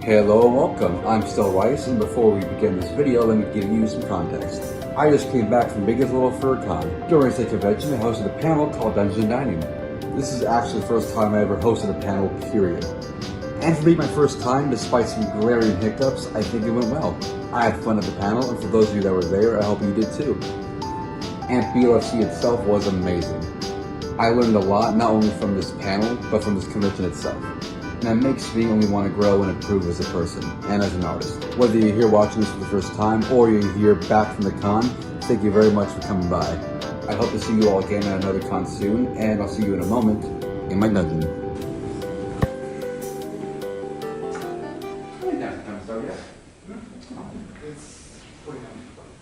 Hello and welcome, I'm Still Rice, and before we begin this video, let me give you some context. I just came back from Biggest Little Fur Con. During the convention, I hosted a panel called Dungeon Dining. This is actually the first time I ever hosted a panel, period. And for being my first time, despite some glaring hiccups, I think it went well. I had fun at the panel, and for those of you that were there, I hope you did too. And BLFC itself was amazing. I learned a lot, not only from this panel, but from this convention itself. And that makes me only want to grow and improve as a person and as an artist. Whether you're here watching this for the first time or you're here back from the con, thank you very much for coming by. I hope to see you all again at another con soon, and I'll see you in a moment in my dungeon.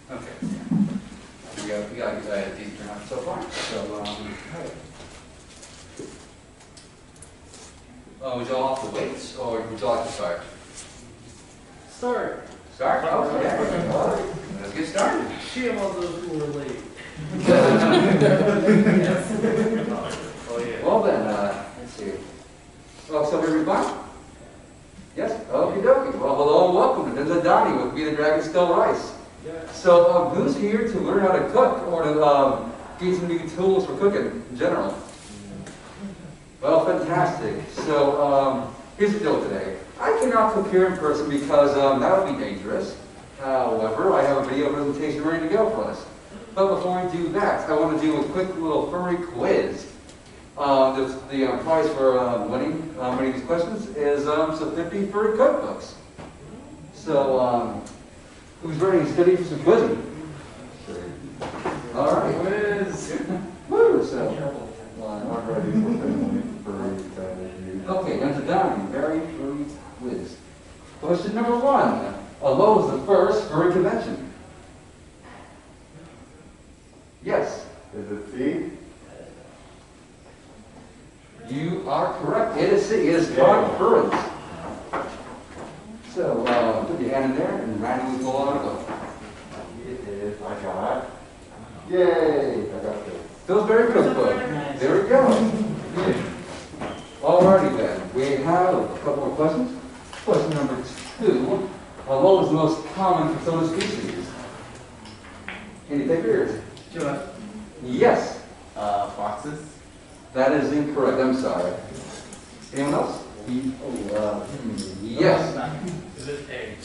Okay. We got a decent turnout so far. Would you all have to wait, or would you like to start? Start. Start? Oh, okay. All right. Let's get started. Shame on those who were late. Oh, yeah. Well then, let's see. Well, so everybody? Yes? Okie dokie. Well, hello and welcome to the Donnie with Me the Dragon Still Rice. Yeah. So, who's here to learn how to cook or to get some new tools for cooking in general? Well, fantastic. So, here's the deal today. I cannot cook here in person because that would be dangerous. However, I have a video presentation ready to go for us. But before I do that, I want to do a quick little furry quiz. The prize for winning these questions is some 50 furry cookbooks. So, who's ready to study for some quizzing? All right. Quiz. Woo! So, okay, now to Donnie, very furry quiz. Question number 1. What was the first furry convention? Yes. Is it C? You are correct. It is C. It is conference. So, put your hand in there and randomly pull on it up. It is. I got it. Yay! I got this. Pillsbury Cookbook. There we go. Alrighty then. We have a couple more questions. Question number 2. What was the most common fursona-Species? Any takers? Joe. Yes. Foxes. That is incorrect. I'm sorry. Anyone else? Yes. Is it A?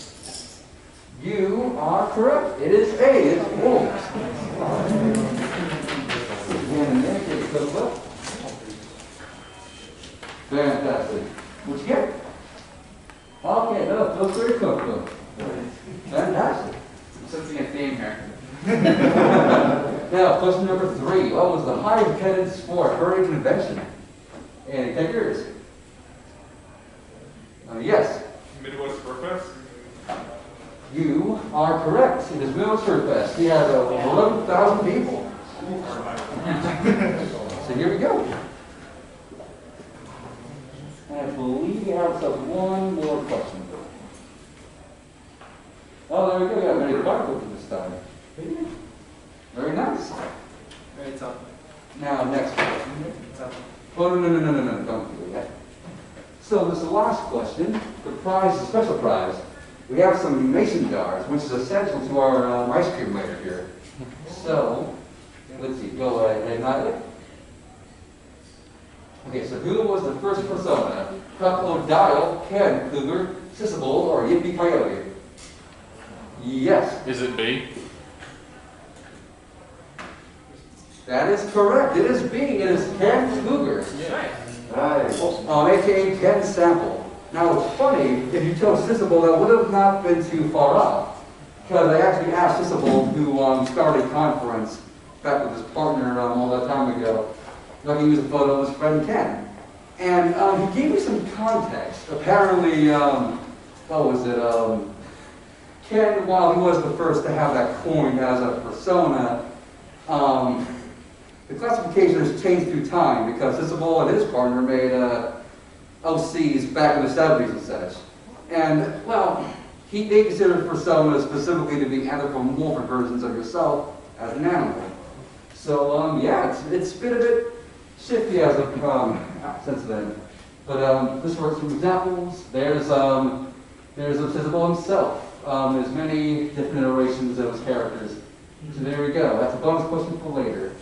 You are correct. It is A. It's wolves. And then take a cookbook. Fantastic. What'd you get? Okay, no, Pillsbury Cookbook. Fantastic. I'm sensing a theme here. Now, question number 3. What was the highest attendance sport Furry Convention? And take yours. Yes. Midwest Fur Fest? You are correct. It is Midwest Fur Fest. We had 11,000 people. So here we go. I believe we have one more question. Oh, there we go. We have many cookbooks this time. Very nice. Very tough. Now, next question. Tough. Oh, no, don't do that. So this is the last question. The prize, the special prize. We have some mason jars, which is essential to our ice cream later here. So, let's see, go ahead, not it. Okay, so who was the first persona? Crocodile, Ken, Cougar, Sissable, or Yippee Coyote? Yes. Is it B? That is correct. It is B. It is Ken Cougar. Nice. AKA Ken Sample. Now it's funny, if you chose Sissable, that would have not been too far off. Because I actually asked Sissable, who started a conference back with his partner all that time ago, if I could use a photo of his friend Ken. And he gave me some context. Apparently, Ken, while he was the first to have that coined as a persona, the classification has changed through time because Sissable and his partner made OCs back in the 70s and such. And, well, they considered personas specifically to be anthropomorphic versions of yourself as an animal. So, yeah, it's been a bit shifty as of since then. But this works from examples. There's There's Obsessible himself. There's many different iterations of his characters. So there we go. That's a bonus question for later.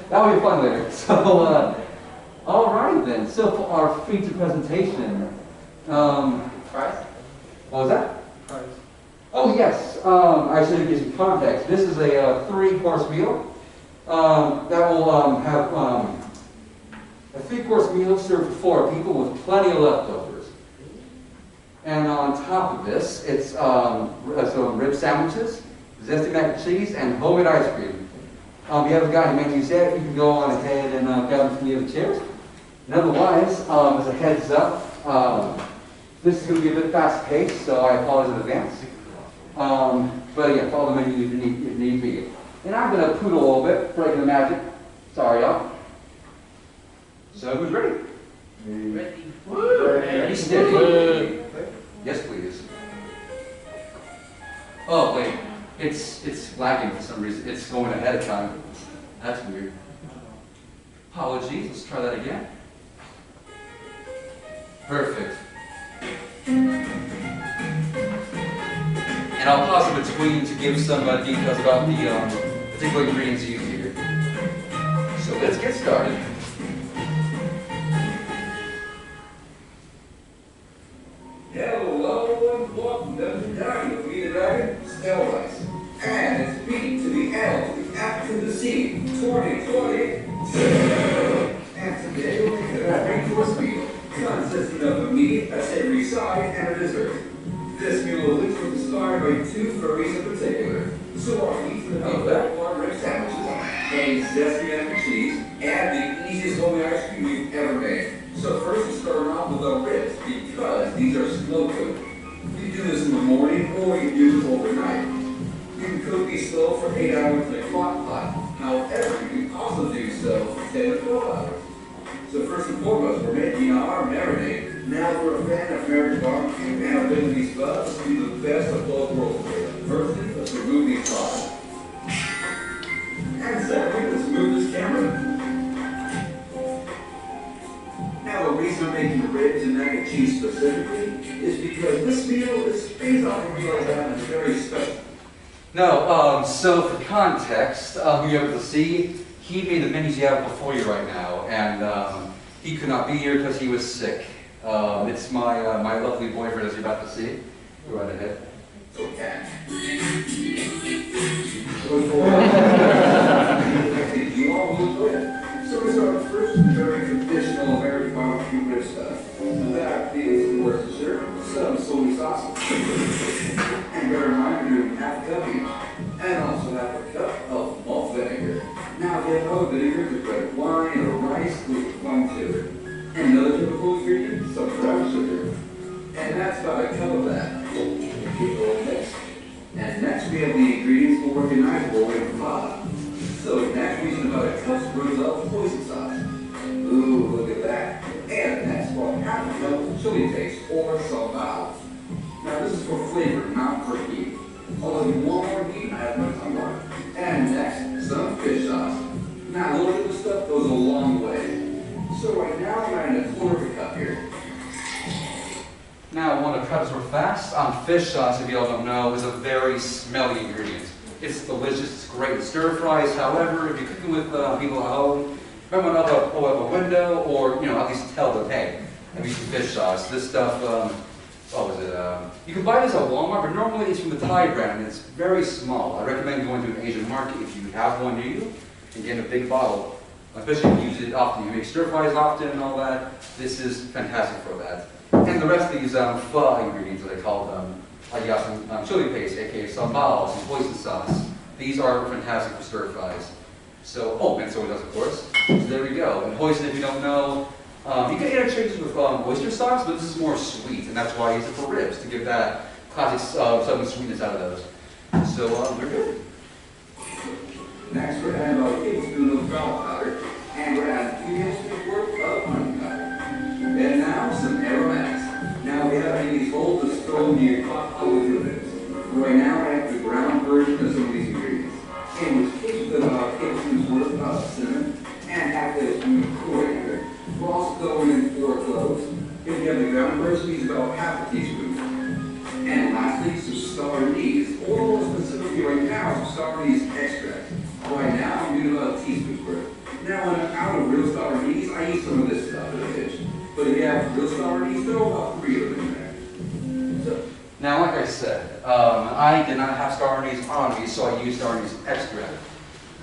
That'll be fun later. So, alright then. So for our feature presentation, Fries? what was that? Fries. Oh yes, I should give some context. This is a 3-course meal that will have a 3-course meal served for 4 people with plenty of leftovers. And on top of this, it's some rib sandwiches, zesty mac and cheese, and homemade ice cream. We haven't got any menus yet. You can go on ahead and grab them from the other chairs. And otherwise, as a heads up, this is going to be a bit fast-paced, so I apologize in advance. But again, follow the menu if need be. And I'm going to poodle a little bit, breaking the magic. Sorry, y'all. So who's ready? Ready. Ready, steady. Yes, please. Oh wait, it's lagging for some reason. It's going ahead of time. That's weird. Apologies. Let's try that again. Perfect. And I'll pause in between to give some details about the particular ingredients used here. So let's get started. Hello and welcome to the Dining with me, the Dragon, Spellwise. And it's B to the L to the F to the C, 2020. And today we'll make a 3-course meal consisting of a meat, a savory side, and a dessert. This meal was inspired by 2 furries in particular. So our meats and the rib sandwiches, a zesty mac and cheese, and the easiest homemade ice cream we've ever made. So first we start off with the ribs because these are slow cooked. You can do this in the morning or you can do this overnight. You can cook these slow for 8 hours in a crock pot. However, you can also do so for 10 to 12 hours. So first and foremost, we're making our marinade. Now if we're a fan of American barbecue and our Vietnamese bugs, this will be the best of both worlds. First thing, let's remove these sauces. And secondly, let's move this camera. Now the reason we're making ribs and mac and cheese specifically is because this meal is based off a meal that is very special. No, so for context, you'll be able to see, he made the menus you have before you right now, and he could not be here because he was sick. It's my lovely boyfriend, as you're about to see. Go right ahead. Okay. You all will enjoy it. So we start first with very traditional American barbecue rib stuff. That is, of course, dessert, some soy sauce, and bear in mind we're doing half a cup each, and also half a cup of malt vinegar. Now, if you have other vinegar with red wine or rice, with wine sugar. And another typical ingredient, some brown sugar. And that's about a cup of that. Keep it all mixed. And next we have the ingredients for recognizable way from bottom. So next we use about a cup's worth of hoisin sauce. Ooh, look at that. And next we'll half a cup of chili paste or some Maws. Now this is for flavor, not for heat. Although if you want more heat, I have no time on it. And next, some fish sauce. Now a little bit of stuff goes a long way. So right now I'm adding a quarter of a cup here. Now, I want to preface real fast. Fish sauce, if you all don't know, is a very smelly ingredient. It's delicious, it's great in stir fries. However, if you're cooking with people at home, remember not to pull up a window or, at least tell them, hey, I'm using fish sauce. This stuff, what was it? You can buy this at Walmart, but normally it's from the Thai brand, and it's very small. I recommend going to an Asian market if you have one near you and getting a big bottle. Especially if you use it often. You make stir fries often and all that. This is fantastic for that. And the rest of these pho ingredients, that I call them, I got some chili paste, aka some Maws, some hoisin sauce. These are fantastic for stir fries. So, and soy sauce, of course. So there we go. And hoisin, if you don't know, you can interchange it with oyster sauce, but this is more sweet, and that's why I use it for ribs, to give that classic southern sweetness out of those. So, we're good. Next, we're adding about a tablespoon of garlic powder, and we're adding 2 tablespoons worth of onion powder. And now, some aromatics. Now, we have these hold the stove near hot olive ribs. Right now, I have the ground version of some of these ingredients. And which takes about a tablespoon's worth of cinnamon and half a tablespoon of coriander. We're also going in 4 cloves, ground recipes about half a teaspoon. And lastly, some star anise, or more specifically right now, some star anise extract. Right now, I'm doing about a teaspoon's worth. Now, when I'm out of real star anise, I use some of this stuff in a pinch. But if you have real star anise, throw about 3 of them in there. So, Now, like I said, I did not have star anise on me, so I used star anise extract.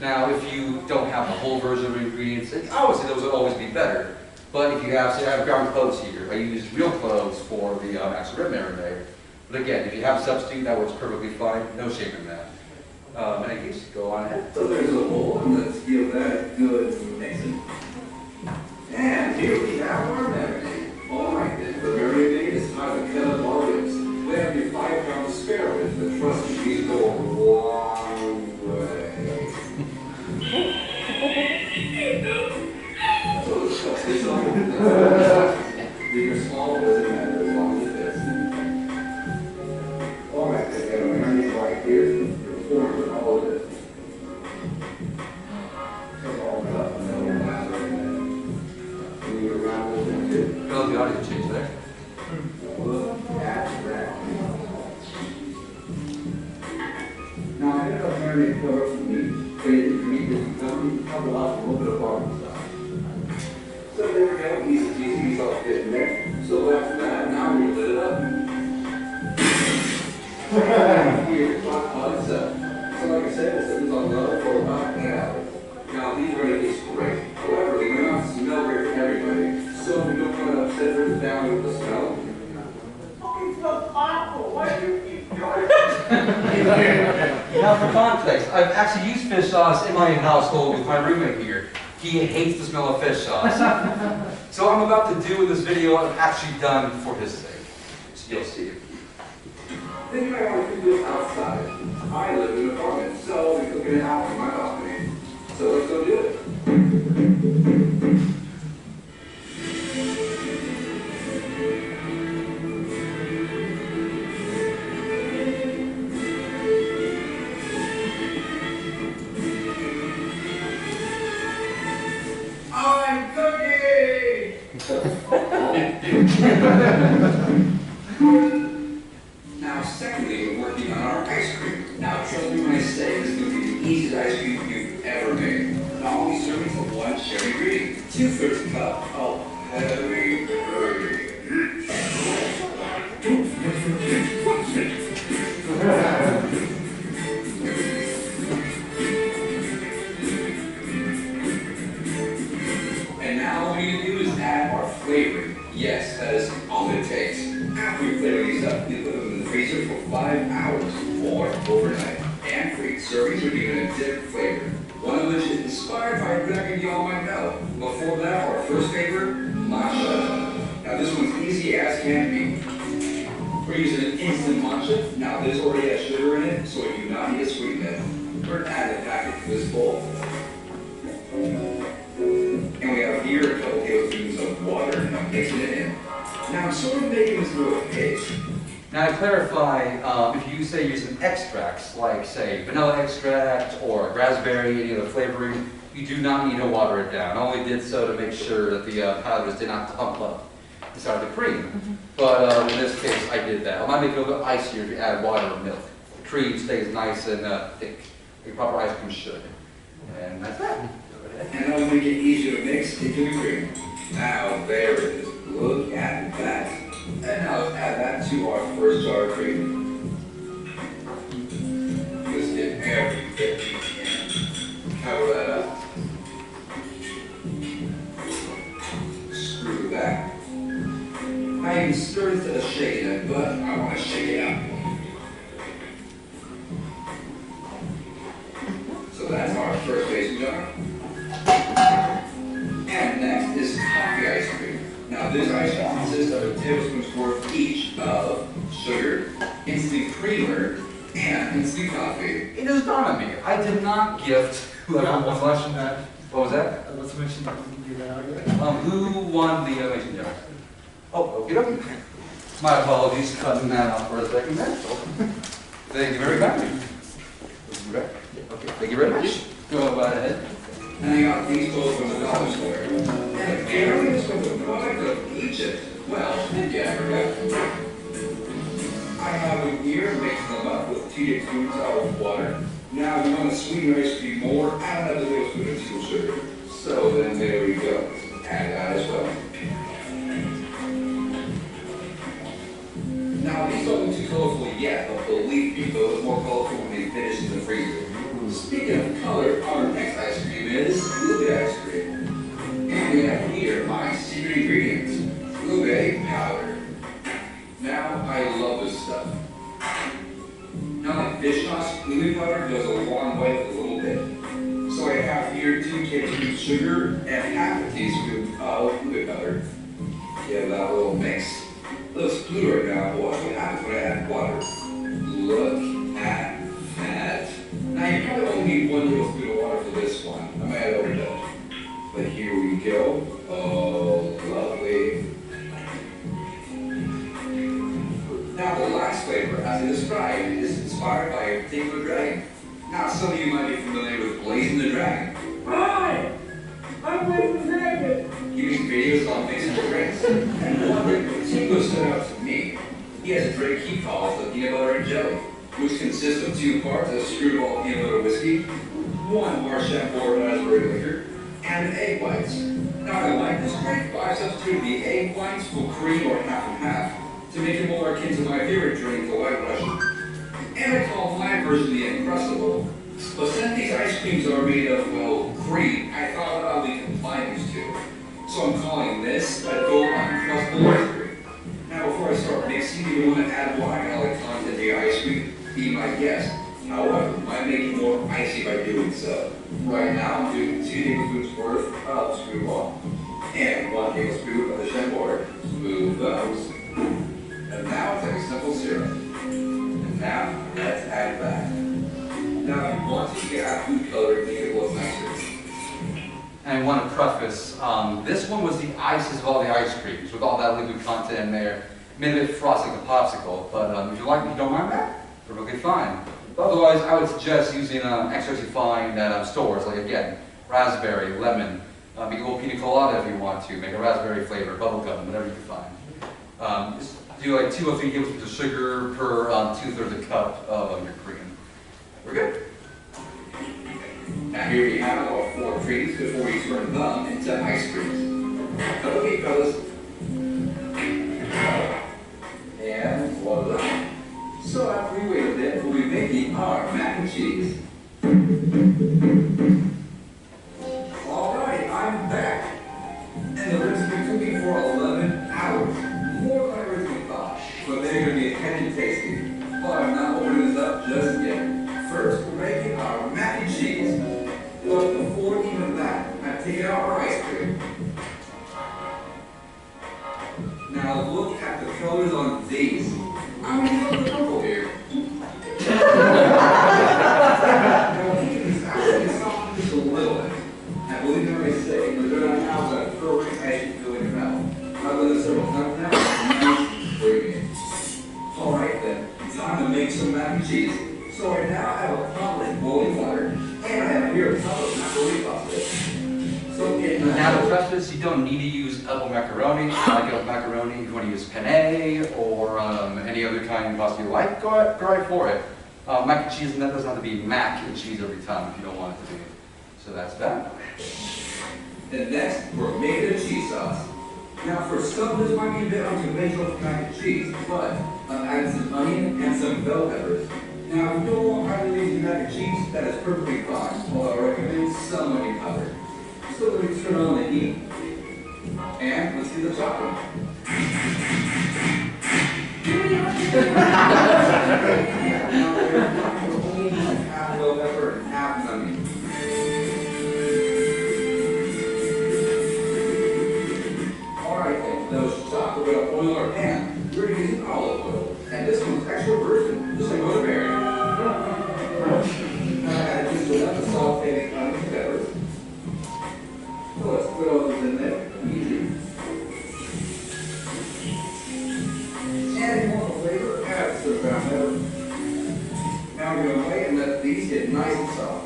Now, if you don't have the whole version of ingredients, obviously those would always be better. But if you have, say, I have ground cloves here, I use real cloves for the actual rib marinade. But again, if you have a substitute, that works perfectly fine. No shame in that. In any case, go on ahead. so there's a bowl, and let's give that a good mixing. And here we have our marinade. All right then, for the marinade, it's time to cut up our ribs. We have your 5-pound spare ribs, but trust me, these go a long way. So let's cut this off. Big or small, doesn't matter as long as it fits. All right, then, we have our marinade right here. You're pouring with all of this. Take all that up, and then we'll lather it in there. Move it around a little bit too. Feel the audio change there. Look at that. Now, I ended up marinating cover for meat. So if your meat isn't covered, you can cover off a little bit of barbecue sauce. So there we go, easy cheesy, it's all fit in there. So after that, now we lit it up. Here, hot pots up. So like I said, this is on low for about an hour. Now, these are going to taste great. However, they may not smell great for everybody. So we don't want to upset her down with the smell. Now, for context, I've actually used fish sauce in my household with my roommate here. He hates the smell of fish sauce. So I'm about to do in this video what I've actually done for his sake. So you'll see. Then you might want to do this outside. I live in an apartment, so we're cooking it out on my balcony. So let's go do it. I'm cooking! Now, secondly, we're working on our ice cream. Now, trust me when I say this is going to be the easiest ice cream you've ever made. Not only serving for 1 cherry green, 2/3 cup of heavy curry. And now all we need to do is add our flavoring. Yes, that is all it takes. After we flavor these up, you put them in the freezer for 5 hours or overnight. And free servings are given a different flavor. One of which is inspired by a dragon you all might know. Before that, our first favorite, matcha. Now this one's easy as can be. We're using an instant matcha. Now this already has sugar in it, so we do not need to sweeten it. We're going to add the packet to this bowl. And we have here a couple tablespoons of water, and I'm mixing it in. Now I'm sort of making this little paste. Now to clarify, if you say using extracts, like say vanilla extract or raspberry, any other flavoring, you do not need to water it down. I only did so to make sure that the powders did not clump up inside the cream. But in this case, I did that. I might make it a little bit icier if you add water or milk. The cream stays nice and thick, like proper ice cream should. And that's that. And that'll make it easier to mix into the cream. Now there it is. Look at that. And now let's add that to our first jar of cream. Just get every bit we can. Cover that up. Screw that. I can stir instead of shaking it, but I want to shake it out. So that's our first mason jar. And next is coffee ice cream. Now this ice cream consists of a tablespoon's worth each of sugar, instant creamer, and instant coffee. It just dawned on me, I did not gift whoever won last. What was that? Let's mention that we can do that again. Who won the mason jar? Oh, okay. My apologies, cutting that off for a second there. Thank you very much. Okay, thank you very much. Go right ahead. And I got these clothes from the dollar store. And apparently this was a product of Egypt. Well, Yeah, I forgot. I have them here, mixing them up with 2 tablespoons of water. Now, if you want to sweeten your ice cream more, add another tablespoon of table sugar. So then there we go. Add that as well. Now, these don't look too colorful yet, but believe me, they'll look more colorful when they finish in the freezer. Speaking of color, our next ice cream is blueberry ice cream. And we have here my secret ingredients, blueberry powder. Now, I love this stuff. Now, like fish sauce, blueberry powder goes a long way with a little bit. So I have here 2 tablespoons of sugar and half a teaspoon of blueberry powder. Give that a little mix. Looks blue right now, but watch what happens when I add water. Look at that. Now, you probably only need 1 tablespoon of water for this one. I might have overdone it. But here we go. Oh, lovely. Now, the last flavor, as I described, is inspired by a particular dragon. Now, some of you might be familiar with Blazing the Dragon. Hi! I'm Blazing the Dragon! He makes videos on mixing drinks. And one drink in particular stood out to me. He has a drink he calls the peanut butter and jelly, which consists of 2 parts of screwball peanut butter whiskey, 1 Marchand raspberry liquor, and egg whites. Now, I like this drink, but I substituted the egg whites for cream or half and half to make it more akin to my favorite drink, the White Russian. And I call my version the Uncrustable. But since these ice creams are made of, well, cream, I thought I'll be combine these 2. So I'm calling this a Gold Uncrustable ice cream. Now, before I start mixing, you want to add more alcoholic content to your ice cream, be my guest. However, I make it more icy by doing so. Right now, I'm doing 2 tablespoons worth of screwball and 1 tablespoon of the Chambord. Smooth those. And now take a simple syrup. And now, let's add that. Now, if you want to, you can add food coloring to make it look nicer. And I want to preface, this one was the icest of all the ice creams, with all that liquid content in there. Made it a bit frosty like a popsicle, but if you don't mind that, perfectly fine. Otherwise, I would suggest using extracts you find at stores, like again, raspberry, lemon, make a little pina colada if you want to, make a raspberry flavor, bubblegum, whatever you can find. Just do like 2 or 3 tablespoons of sugar per 2/3 a cup of your cream. We're good. Now here you have all 4 creams before you turn them into ice creams. Okay, fellas. And voila. So after we wait a bit, we'll be making our mac and cheese. Alright, I'm back. And the ribs have been cooking for 11 hours. More than I originally thought. But they're going to be heavy tasty. But I'm not opening this up just yet. First, we're making our mac and cheese. But before even that, I'm taking out our ice cream. Now look at the colors on these. I'm going to go the purple here. Now, these actually soften just a little bit. I believe in what I say, but they're not out that perfect ice cream filling your mouth. I've done this several times now, and now it's brilliant. Alright then, time to make some mac and cheese. So right now I have a pot with boiling water, and I have here a cup of macaroni pasta. So Now to preface, you don't need to use apple macaroni. Like macaroni, if you want to use penne or any other kind of pasta you like, go right for it. Mac and cheese, and that doesn't have to be mac and cheese every time if you don't want it to be. So that's that. And next, we're making a cheese sauce. Now for some, this might be a bit unconventional for mac and cheese, but I'm adding some onion and some bell peppers. Now, if you don't want highly lazy mac and cheese, that is perfectly fine, although I recommend some onion powder. So let me turn on the heat, and let's do the chopping. Now, we're only using half bell pepper and half onion. Alright then, those chopped, we're going to oil our pan. We're using olive oil, and this one's extra virgin, just like butterberry. Now, just enough to saute the onion and peppers. So let's put all those in there, easy. And if you want the flavor, add some brown pepper. Now we're going to wait and let these get nice and soft.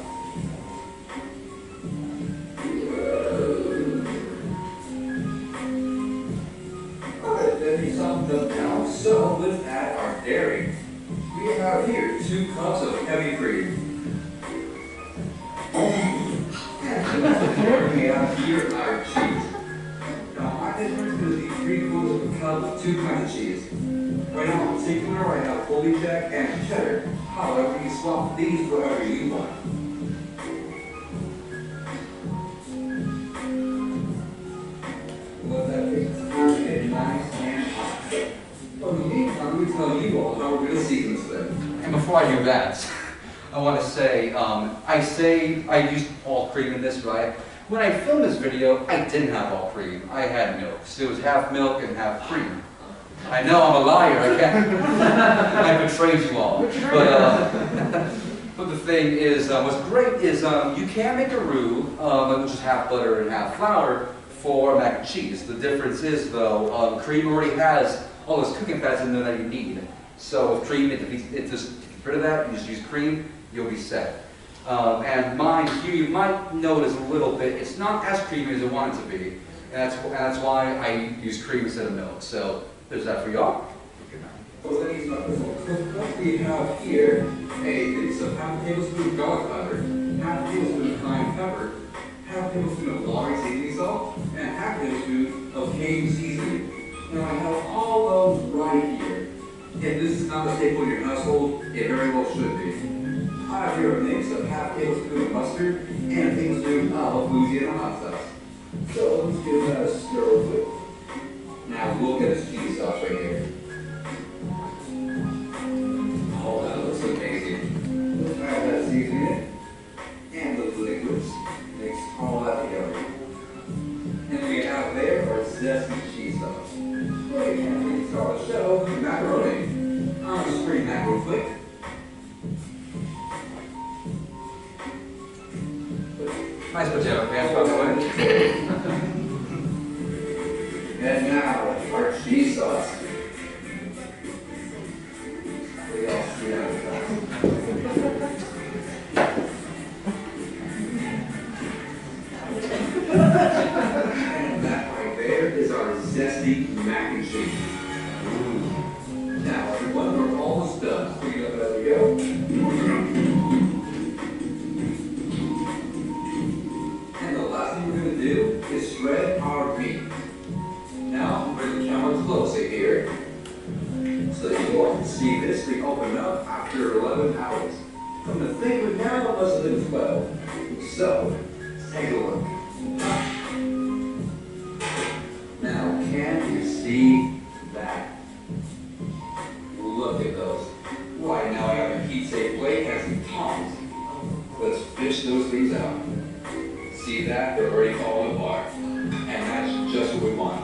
Alright, that you softened up now, so let's add our dairy. We have here 2 cups of heavy cream. And we have here our cheese. Now, my measurement is going to be 3/4 of a cup of 2 kinds of cheese. Right now, in particular, I have Holy Jack and cheddar. However, you can swap these wherever you want. Let that get nice and hot. Well, in the meantime, let me tell you all how we're going to season this thing. And before I do that, I want to say, I used all cream in this, right? When I filmed this video, I didn't have all cream. I had milk. So it was half milk and half cream. I know I'm a liar. I can't. I betrayed you all. But the thing is, what's great is you can make a roux, which is half butter and half flour, for mac and cheese. The difference is, though, cream already has all those cooking fats in there that you need. So with cream, it just get rid of that. You just use cream, you'll be set. And mine here, you might notice a little bit. It's not as creamy as I want it to be, and that's why I use cream instead of milk. So there's that for y'all. Well, ladies and gentlemen, what we have here is a half tablespoon of garlic powder, half tablespoon of cayenne pepper, half tablespoon of Lorry seasoning salt, and half tablespoon of Cajun seasoning. Now I have all those right here. If this is not a staple in your household, it very well should be. I have here a mix of half tablespoon of mustard and a tablespoon of Louisiana hot sauce. So let's give that a stir real quick. Now we'll get a cheese sauce right here. Oh, that looks amazing. Let's add that seasoning and the liquids. Mix all that together. And we have there our zesty cheese sauce. Well, you can't really start the show with macaroni. I'm just bring that real quick. Nice potato pants, by the way. And now, our cheese sauce. We all see that. And that right there is our zesty mac and cheese. Now, when we're almost done, there we go. And the last thing we're going to do is shred our meat. Now, bring the camera closer here, so that you all can see this thing open up after 11 hours. From the thing with now, it must have been 12. So, let's take a look. Now, can you see that? Look at those. Right now, I have a heat-safe plate and some tongs. Let's fish those things out. See that? They're already falling apart. And that's just what we want.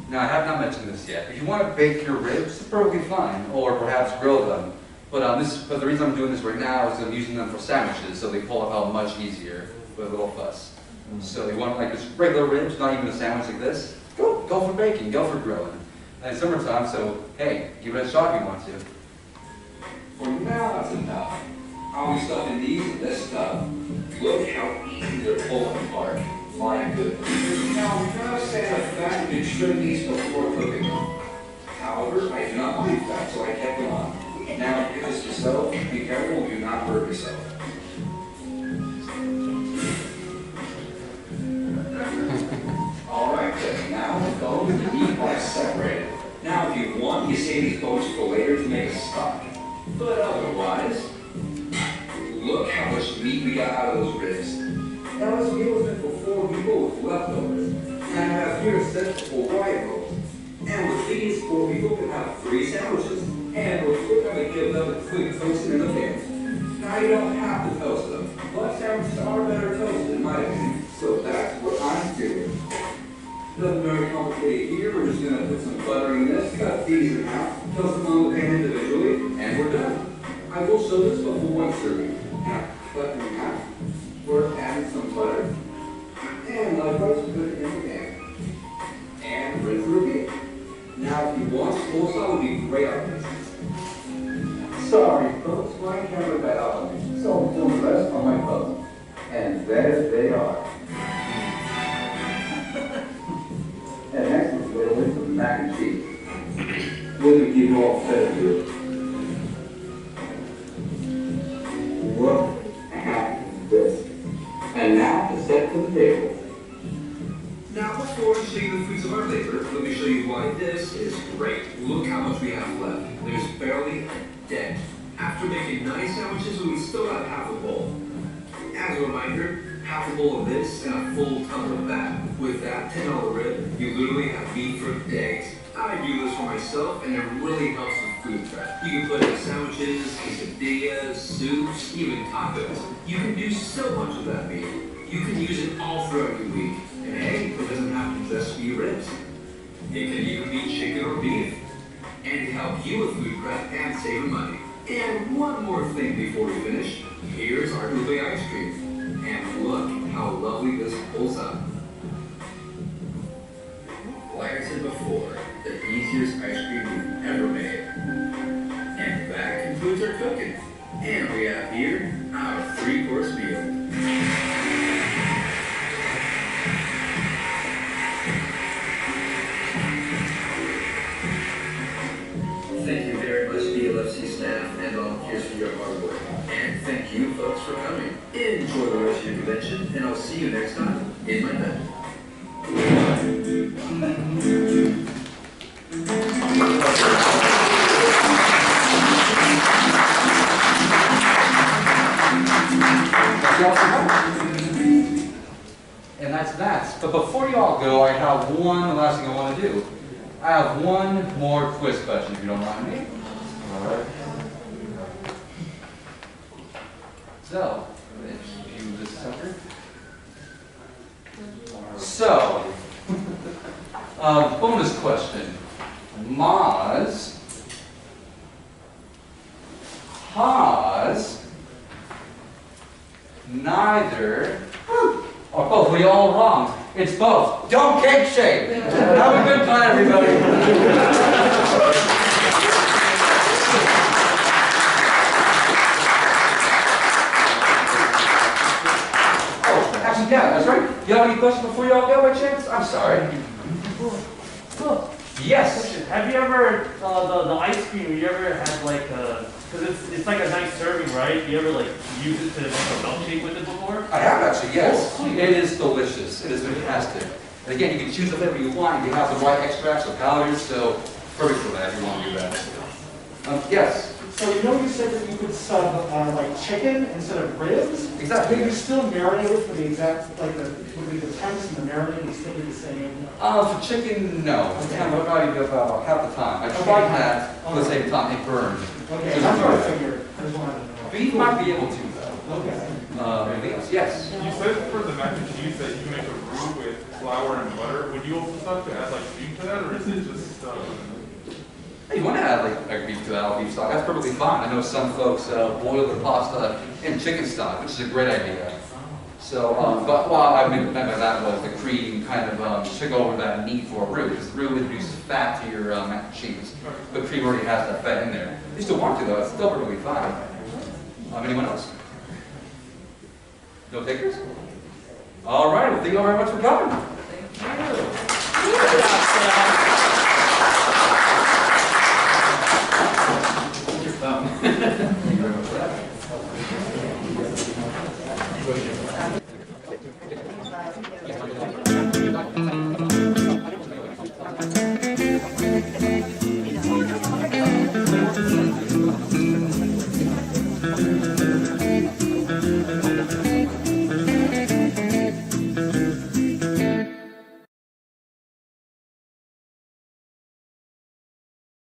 Now, I have not mentioned this yet. If you want to bake your ribs, it's perfectly fine, or perhaps grill them. But the reason I'm doing this right now is I'm using them for sandwiches, so they pull out much easier with a little fuss. So you want like just regular ribs, not even a sandwich like this, go for baking, go for grilling. And it's summertime, so hey, give it a shot if you want to. For now, that's enough. I'll be stuffing these in this stuff. Look how easy they're pulling apart. My goodness. Now, we gotta say the fact that you trim these before cooking them. However, I do not like that, so I kept them on. Now, if it's yourself, be careful, do not hurt yourself. Alright, then, now the bones and the meat are separated. Now, if you want, you save these bones for later to make a stock. But otherwise, look how much meat we got out of those ribs. Now, this meal was meant for 4 people with leftovers. And I have here a set for white rolls. And with these, 4 people can have 3 sandwiches. And we're quick going to give them a quick toasting in the pan. Now, you don't have to toast them, but sandwiches are better toasted, in my opinion. So that's what I'm doing. Nothing very complicated here. We're just going to put some butter in this, cut these in half, toast them on the pan individually, and we're done. I will show this before one serving. Now, cut them in half. We're adding some butter. And likewise, put it in the pan. And rinse and repeat. Now, if you want, coleslaw would be great on this. Sorry, folks, my camera got out on me, so I'm filming the rest on my phone. And there they are. And mac and cheese. Let me get you all fed here. Look at this. And now to set to the table. Now, before seeing the fruits of our labor, let me show you why this is great. Look how much we have left. There's barely a dent. After making 9 sandwiches, we still have half a bowl. As a reminder, half a bowl of this and a full tumbler of that. With that $10 rib, you literally have meat for days. I do this for myself, and it really helps with food prep. You can put in sandwiches, quesadillas, soups, even tacos. You can do so much with that meat. You can use it all throughout your week. And hey, it doesn't have to just be ribs. It can even be chicken or beef. And to help you with food prep and saving money. And one more thing before we finish. Here's our ube ice cream. And look how lovely this pulls up. Like I said before, the easiest ice cream we've ever made. And that concludes our cooking. And we have here our 3-course meal. Thank you very much, BLFC staff and volunteers for your hard work. And thank you folks for coming. Enjoy the rest of your convention, and I'll see you next time in my bed. And that's that. But before you all go, I have one last thing I want to do. I have one more quiz question, if you don't mind me. All right. So, let's cue this sucker. So, bonus question. Maws has neither, or both, we all wrong. It's both. Don't cake shake. Have a good time, everybody. Oh, actually, yeah, that's right. You have any questions before you all go by chance? I'm sorry. Yes. Have you ever, the ice cream, you ever had like, because it's like a nice serving, right? You ever like use it to make a milkshake with it before? I have actually, yes. It is delicious. It is fantastic. And again, you can choose the flavor you want. You have the right extracts or powders, so perfect for that if you want to do that. Yes. So you said that you could sub like chicken instead of ribs? Exactly. But you still marinate it for the exact, like the temps and the marinade is still the same? For chicken, no. It's kind of about half the time. I tried that, but at the same time, it burned. Okay, that's what I figured. I just wanted to know. Beef might be able to, though. Okay. Anything else? Yes. You said for the mac and cheese that you can make a roux with flour and butter. Would you also start to add like beef to that, or is it just? Hey, you want to add like a beef to that or beef stock? That's perfectly fine. I know some folks boil their pasta in chicken stock, which is a great idea. So, but what I meant by that was the cream kind of took over that need for a roux, because the roux introduces fat to your mac and cheese. The cream already has that fat in there. You still want to though; it's still perfectly fine. Anyone else? No takers? All right. Well, thank you all very much for coming. Thank you.